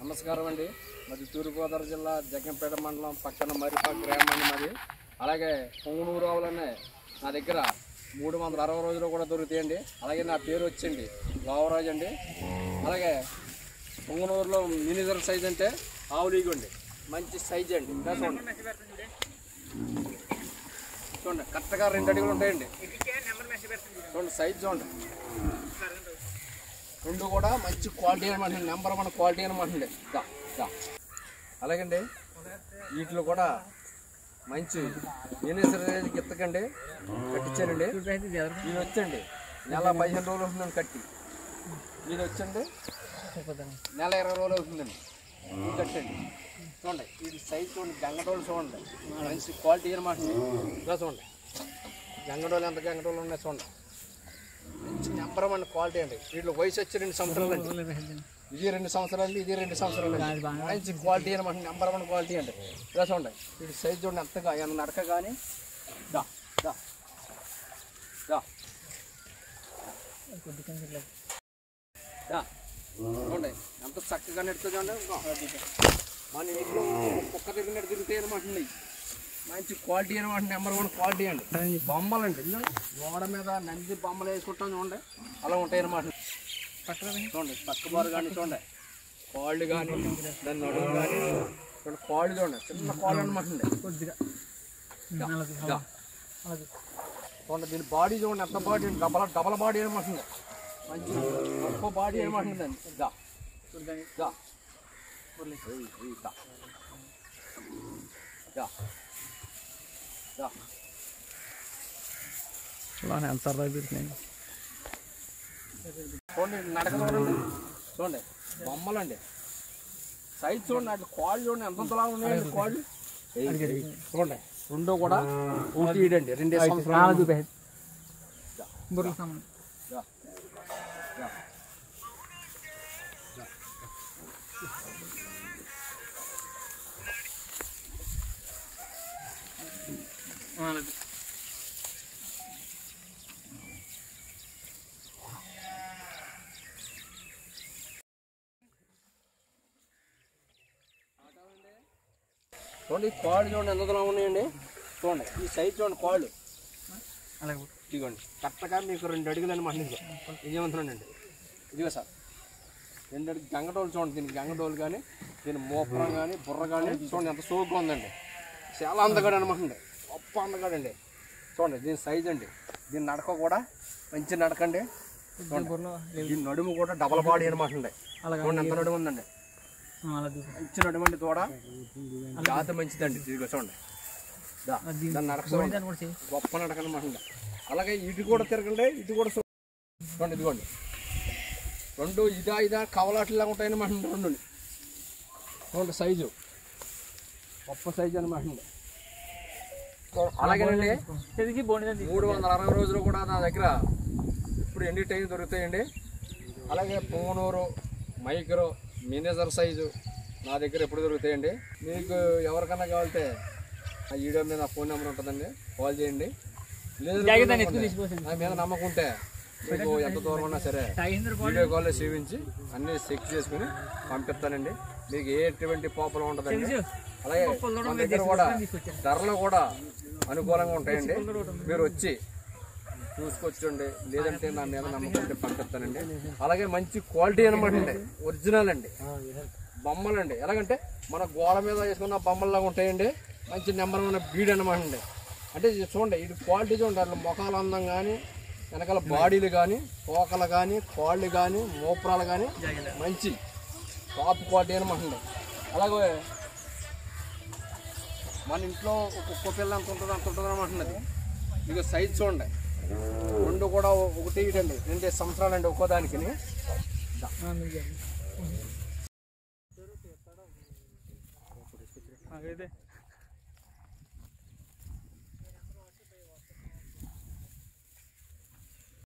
నమస్కారం అండి. మాది తూర్పుగోదావరి జిల్లా జగ్గంపేట మండలం పక్కన మరిపా గ్రామం అండి మాది. అలాగే పొంగునూరు ఆవులనే నా దగ్గర 360 రోజులు కూడా దొరుకుతాయండి. అలాగే నా పేరు వచ్చండి గోవరాజు అండి. అలాగే పొంగునూరులో మినిజర్ సైజ్ అంటే ఆవులు ఇగోండి, మంచి సైజ్ అండి. ఇంకా చూడండి కరెక్ట్గా 2 అడుగులు ఉంటాయండి. చూడండి సైజ్ చూడండి, 2 కూడా మంచి క్వాలిటీ అనమాట, నెంబర్ 1 క్వాలిటీ అనమాట. అలాగండి వీటిలో కూడా మంచి మినిసర్ గిత్తకండి కట్టించానండి. ఇది వచ్చండి నెల 15 రోజులు అవుతుందండి కట్టి. ఇది వచ్చండి నెల 20 రోజులు అవుతుందండి ఇది కట్టండి. చూడండి ఇది సైజ్ చూడండి, గంగడోలు చూడండి, మంచి క్వాలిటీ అనమాట. ఇంకా చూడండి గంగడోలు ఎంత గంగడోలు ఉన్నాయి చూడండి, మంచి నెంబర్ 1 క్వాలిటీ అండి. వీటిలో వయసు వచ్చి 2 సంవత్సరాలు అండి. ఇది 2 సంవత్సరాలు, ఇది 2 సంవత్సరాలు అండి. మంచి క్వాలిటీ అనమాట, నెంబర్ 1 క్వాలిటీ అండి. ఇలా చూడండి వీటి సైజ్ చూడండి ఎంతగా ఏమన్నా నడక కానీ దా దా దా దా చూడండి ఎంత చక్కగా నెడుతుంది చూడండి. మన ఇంట్లో కుక్క తిరిగినట్టు తిరుగుతాయి అనమాట. మంచి క్వాలిటీ అనమాట, నెంబర్ 1 క్వాలిటీ అండి. బొమ్మలు అండి గోడ మీద నంది బొమ్మలు వేసుకుంటాం చూడండి, అలా ఉంటాయి అనమాట. చూడండి పక్క బారు కానీ చూడండి, కాళ్ళు కానీ దాని నడుము కానీ చూడండి, కాళ్ళు చూడండి చిన్న కాళ్ళు అనమాట. కొద్దిగా చూడండి దీని బాడీ చూడండి ఎంత బాడీ అండి, డబల్ బాడీ అనమాట. మంచి గొప్ప బాడీ అనమాట. చూడండి నడక చూడండి, చూడండి బొమ్మలండి సైజ్ చూడండి, అట్లా కాళ్ళు చూడండి ఎంతలా ఉన్నాయండి కాళ్ళు. చూడండి 2 కూడా ఊటిడండి 2 సంవత్సరాలు. చూడండి కాళ్ళు చూడండి ఎంతలా ఉన్నాయండి. చూడండి ఈ సైజ్ చూడండి కాళ్ళు ఇదిగోండి కరెక్ట్గా మీకు 2 అడుగులు అనమాట. నిజమంటున్నానండి. ఇదిగో సార్ 2 అడుగు గంగడోలు చూడండి. దీనికి గంగడోలు కానీ దీని మోపరం కానీ బుర్ర కానీ చూడండి ఎంత సోగ్గా ఉందండి. చాలా అందగాడు అనమాట, గొప్ప అందగాడండి. చూడండి దీని సైజ్ అండి, దీని నడక కూడా మంచి నడకండి. దీని నడుము కూడా డబల్ బాడీ అనమాట. చూడండి ఎంత నడుము ఉందండి, మంచి నడుము అండి. తోడ జాతి మంచిదండి. ఇదిగో చూడండి దాని నడక గొప్ప నడక అనమాట. అలాగే ఇటు కూడా తిరగండి, ఇటు కూడా చూడండి. ఇదిగోండి 2 ఇదా కవలాటిలా ఉంటాయన్నమాట. 2 చూడండి సైజు గొప్ప సైజు అనమాట. అలాగేనండి 360 రోజులు కూడా నా దగ్గర ఇప్పుడు ఎన్ని టైం దొరుకుతాయండి. అలాగే పొంగునూరు మైక్రో మినిజర్ సైజు నా దగ్గర ఎప్పుడు దొరుకుతాయండి. మీకు ఎవరికన్నా కావాలంటే ఆ వీడియో మీద నా ఫోన్ నెంబర్ ఉంటుందండి, కాల్ చేయండి. లేదు నా మీద నమ్మకం ఉంటే మీకు ఎంత దూరం ఉన్నా సరే వీడియో కాల్లో సేవించి అన్నీ చెక్ చేసుకుని పంపిస్తానండి. మీకు ఎటువంటి పోపలు ఉంటుందండి. అలాగే మన దగ్గర కూడా ధరలు కూడా అనుకూలంగా ఉంటాయండి. మీరు వచ్చి చూసుకొచ్చండి, లేదంటే నా మీద నమ్మకం ఉంటే పంపిస్తానండి. అలాగే మంచి క్వాలిటీ అనమాట అండి, ఒరిజినల్ అండి. బొమ్మలండి ఎలాగంటే మన గోడ మీద వేసుకున్న బొమ్మల్లాగా ఉంటాయండి. మంచి నెంబర్ 1 బీడ్ అనమాట అండి. అంటే చూడండి ఇది క్వాలిటీ చూడండి, అట్లా ముఖాల అందం కానీ వెనకాల బాడీలు కానీ తోకలు కానీ కాళ్ళు కానీ మోపురాలు కానీ మంచి టాప్ క్వాలిటీ అనమాట అండి. అలాగే మన ఇంట్లో ఒక్కొక్క పిల్ల అంత ఉంటుంది అనమాట. ఇక సైజ్ చూడండి 2 కూడా 1 ఇటండి 2 సంవత్సరాలు అండి ఒక్కో దానికి.